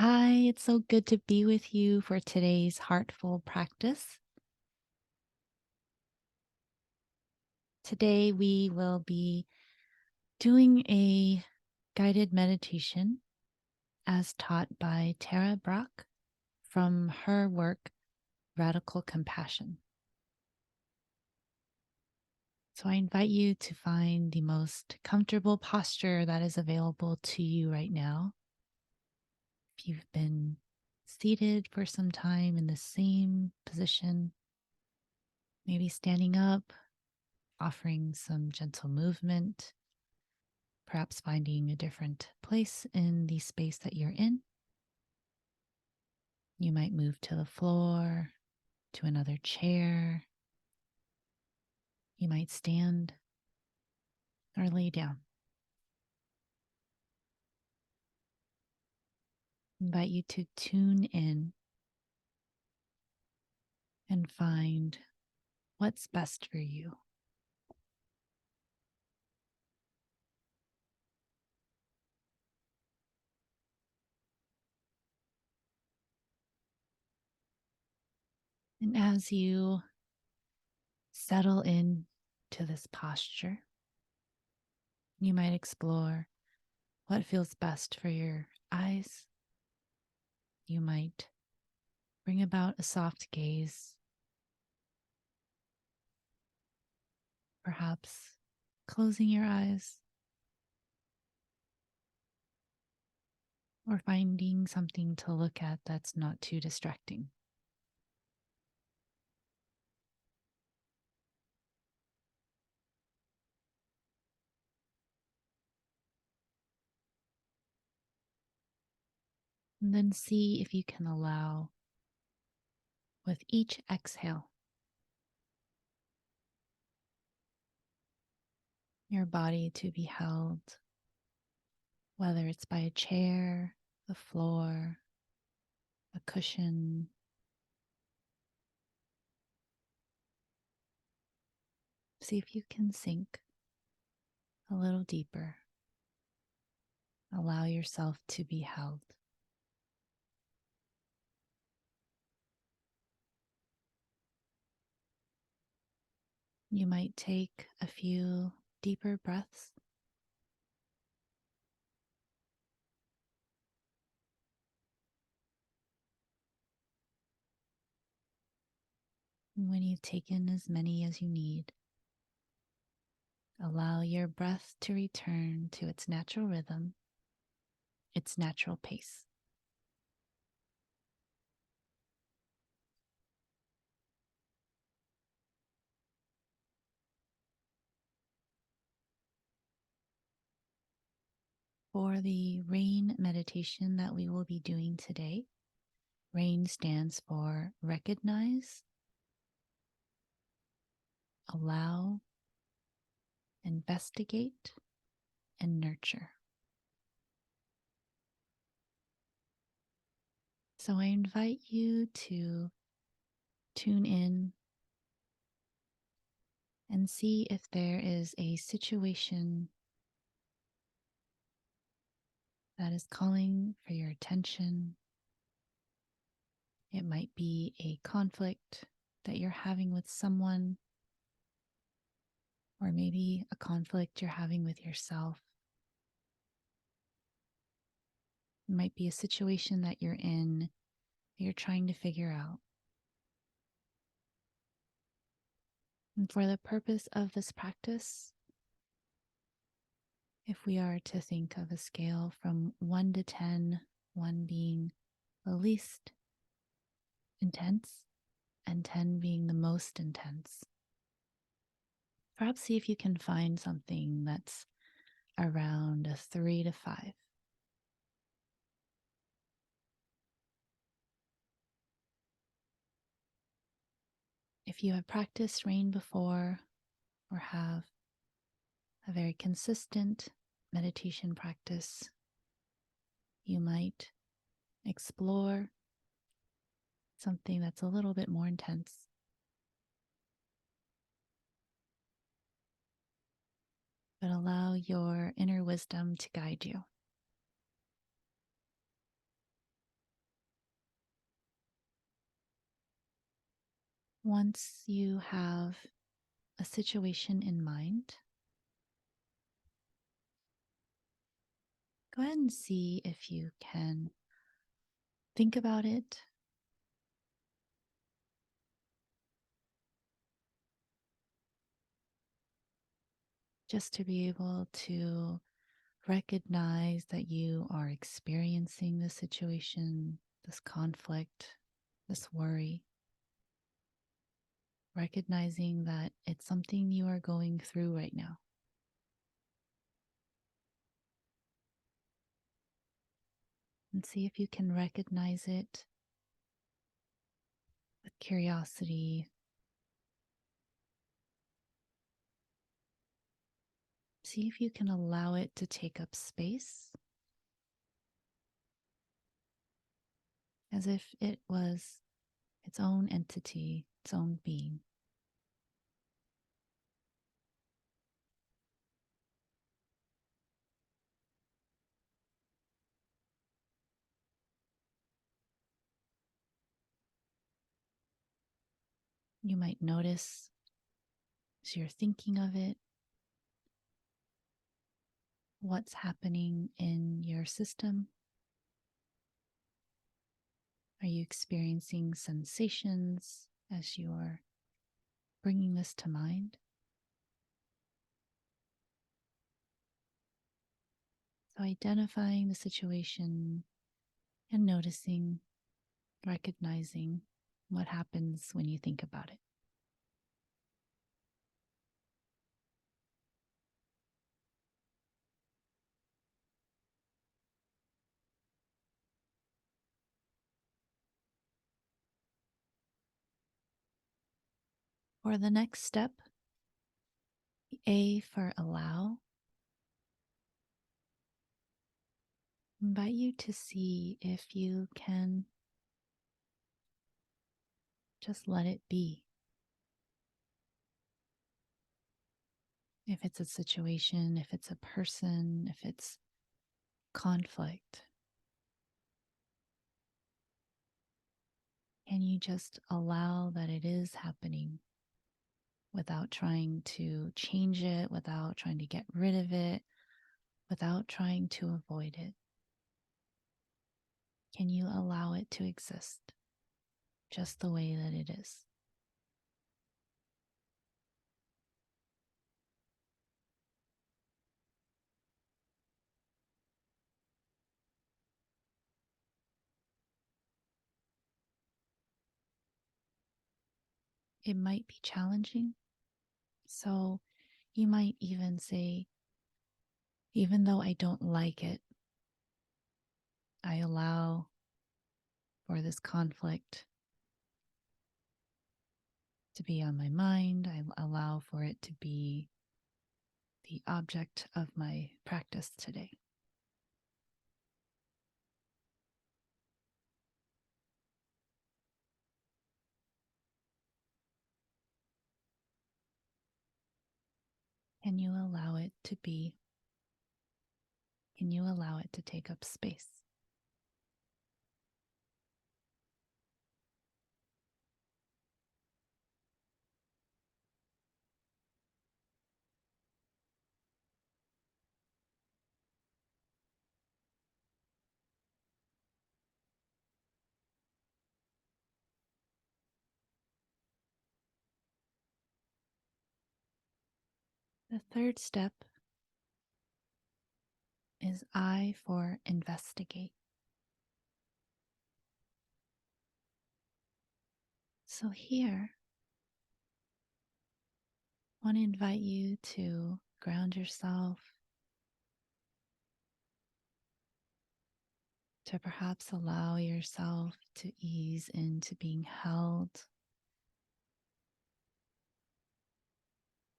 Hi, it's so good to be with you for today's heartful practice. Today, we will be doing a guided meditation as taught by Tara Brach from her work, Radical Compassion. So, I invite you to find the most comfortable posture that is available to you right now. If you've been seated for some time in the same position, maybe standing up, offering some gentle movement, perhaps finding a different place in the space that you're in. You might move to the floor, to another chair. You might stand or lay down. I invite you to tune in and find what's best for you. And as you settle in to this posture, you might explore what feels best for your eyes. You might bring about a soft gaze, perhaps closing your eyes or finding something to look at that's not too distracting. And then see if you can allow, with each exhale, your body to be held, whether it's by a chair, the floor, a cushion. See if you can sink a little deeper. Allow yourself to be held. You might take a few deeper breaths. And when you've taken as many as you need, allow your breath to return to its natural rhythm, its natural pace. For the RAIN meditation that we will be doing today, RAIN stands for recognize, allow, investigate, and nurture. So I invite you to tune in and see if there is a situation that is calling for your attention. It might be a conflict that you're having with someone, or maybe a conflict you're having with yourself. It might be a situation that you're in that you're trying to figure out. And for the purpose of this practice, if we are to think of a scale from 1 to 10, 1 being the least intense and 10 being the most intense, perhaps see if you can find something that's around a 3 to 5. If you have practiced RAIN before or have a very consistent meditation practice, you might explore something that's a little bit more intense. But allow your inner wisdom to guide you. Once you have a situation in mind, go ahead and see if you can think about it, just to be able to recognize that you are experiencing this situation, this conflict, this worry, recognizing that it's something you are going through right now. And see if you can recognize it with curiosity. See if you can allow it to take up space as if it was its own entity, its own being. You might notice as you're thinking of it, what's happening in your system. Are you experiencing sensations as you're bringing this to mind? So, identifying the situation and noticing, recognizing what happens when you think about it. For the next step, A for allow, invite you to see if you can just let it be. If it's a situation, if it's a person, if it's conflict, can you just allow that it is happening without trying to change it, without trying to get rid of it, without trying to avoid it? Can you allow it to exist just the way that it is? It might be challenging. So you might even say, even though I don't like it, I allow for this conflict to be on my mind. I allow for it to be the object of my practice today. Can you allow it to be? Can you allow it to take up space? The third step is I for investigate. So here, I want to invite you to ground yourself, to perhaps allow yourself to ease into being held,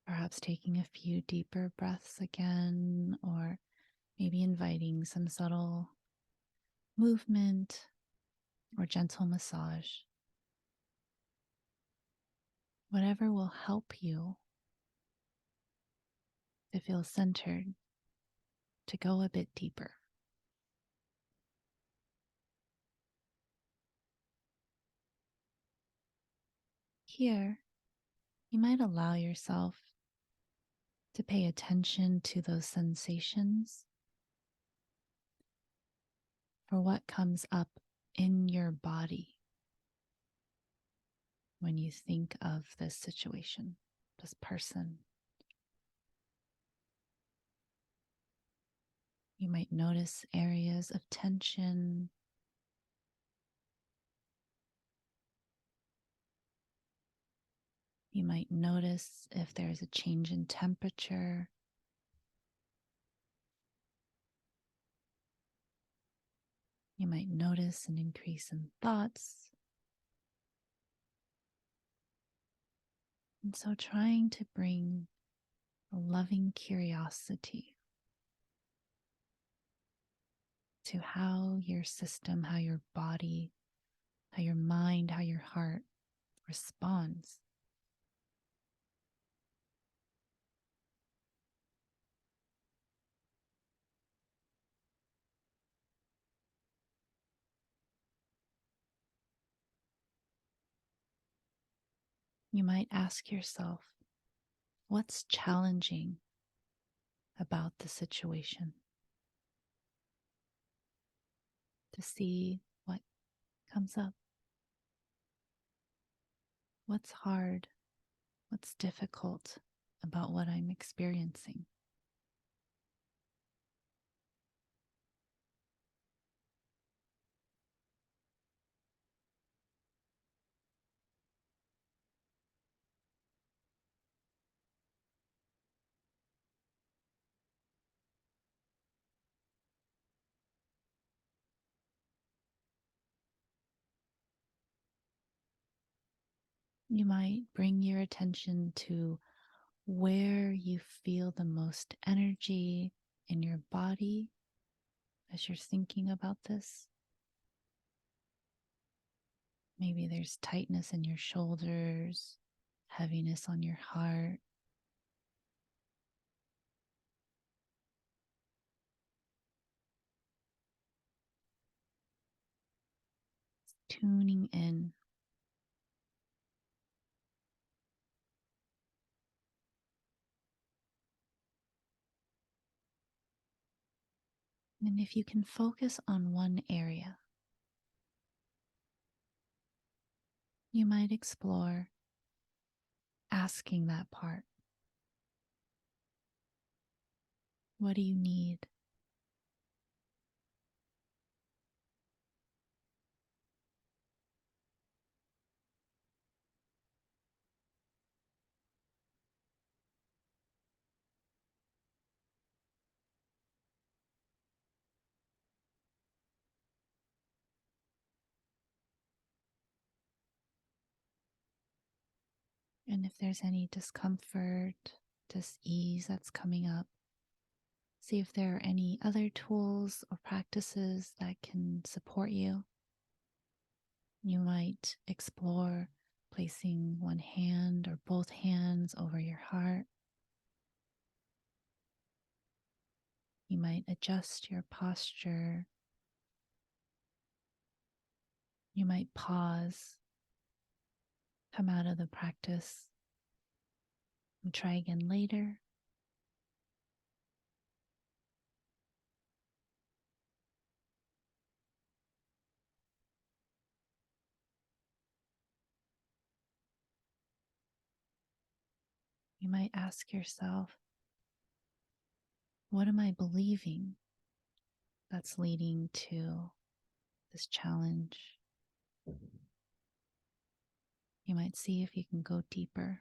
perhaps taking a few deeper breaths again, or maybe inviting some subtle movement or gentle massage. Whatever will help you to feel centered, to go a bit deeper. here, you might allow yourself to pay attention to those sensations for what comes up in your body when you think of this situation, this person. You might notice areas of tension. You might notice if there's a change in temperature. You might notice an increase in thoughts. And so trying to bring a loving curiosity to how your system, how your body, how your mind, how your heart responds. You might ask yourself, what's challenging about the situation? To see what comes up. What's hard? What's difficult about what I'm experiencing? You might bring your attention to where you feel the most energy in your body as you're thinking about this. Maybe there's tightness in your shoulders, heaviness on your heart. Tuning in. And if you can focus on one area, you might explore asking that part, what do you need? And if there's any discomfort, dis-ease that's coming up, see if there are any other tools or practices that can support you. You might explore placing one hand or both hands over your heart. You might adjust your posture. You might pause, come out of the practice, and try again later. You might ask yourself, what am I believing that's leading to this challenge? You might see if you can go deeper.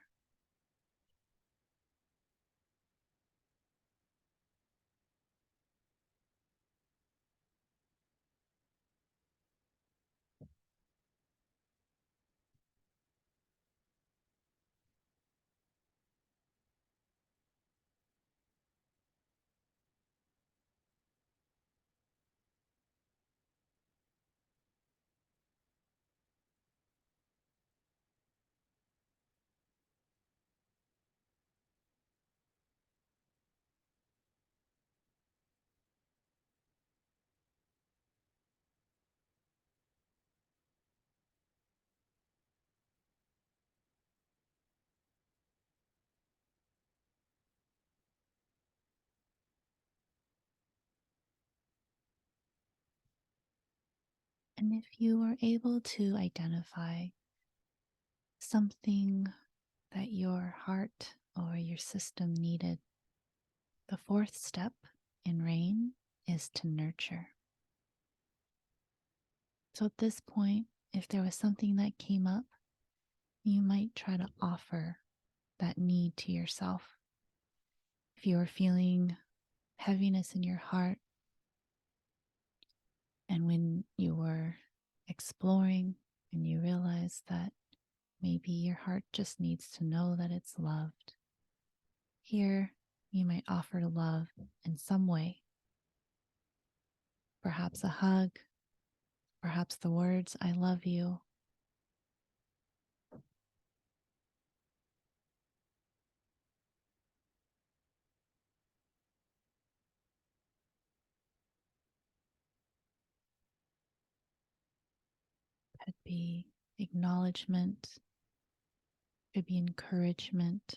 And if you were able to identify something that your heart or your system needed, the fourth step in RAIN is to nurture. So at this point, if there was something that came up, you might try to offer that need to yourself. If you are feeling heaviness in your heart, and when you were exploring and you realized that maybe your heart just needs to know that it's loved, here you might offer love in some way. Perhaps a hug, perhaps the words, I love you. Could be acknowledgement, could be encouragement.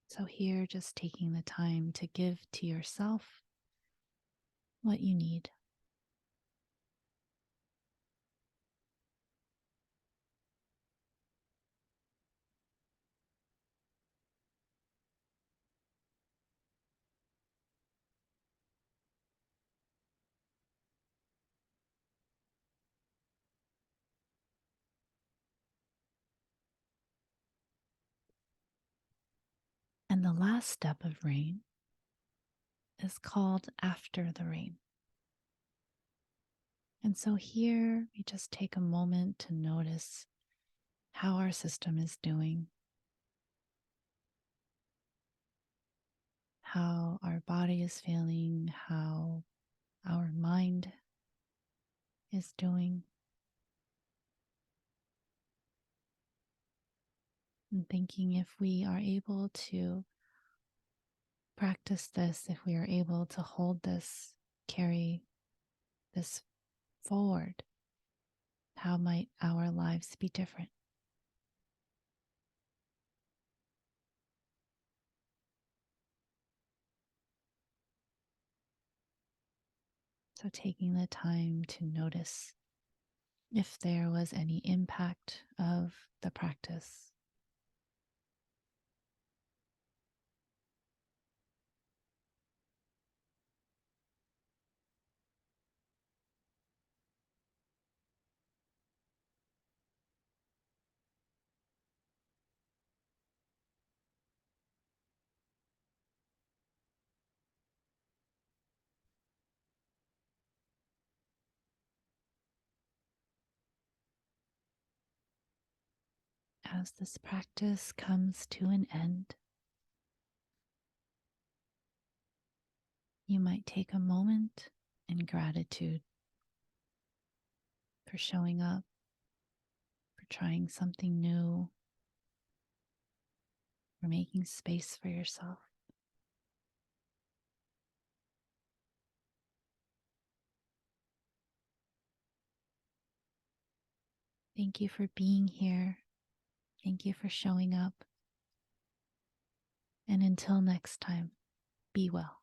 So here, just taking the time to give to yourself what you need. And the last step of RAIN is called after the rain. And so here we just take a moment to notice how our system is doing, how our body is feeling, how our mind is doing. And thinking if we are able to practice this, if we are able to hold this, carry this forward, how might our lives be different? So taking the time to notice if there was any impact of the practice. As this practice comes to an end, you might take a moment in gratitude for showing up, for trying something new, for making space for yourself. Thank you for being here. Thank you for showing up. And until next time, be well.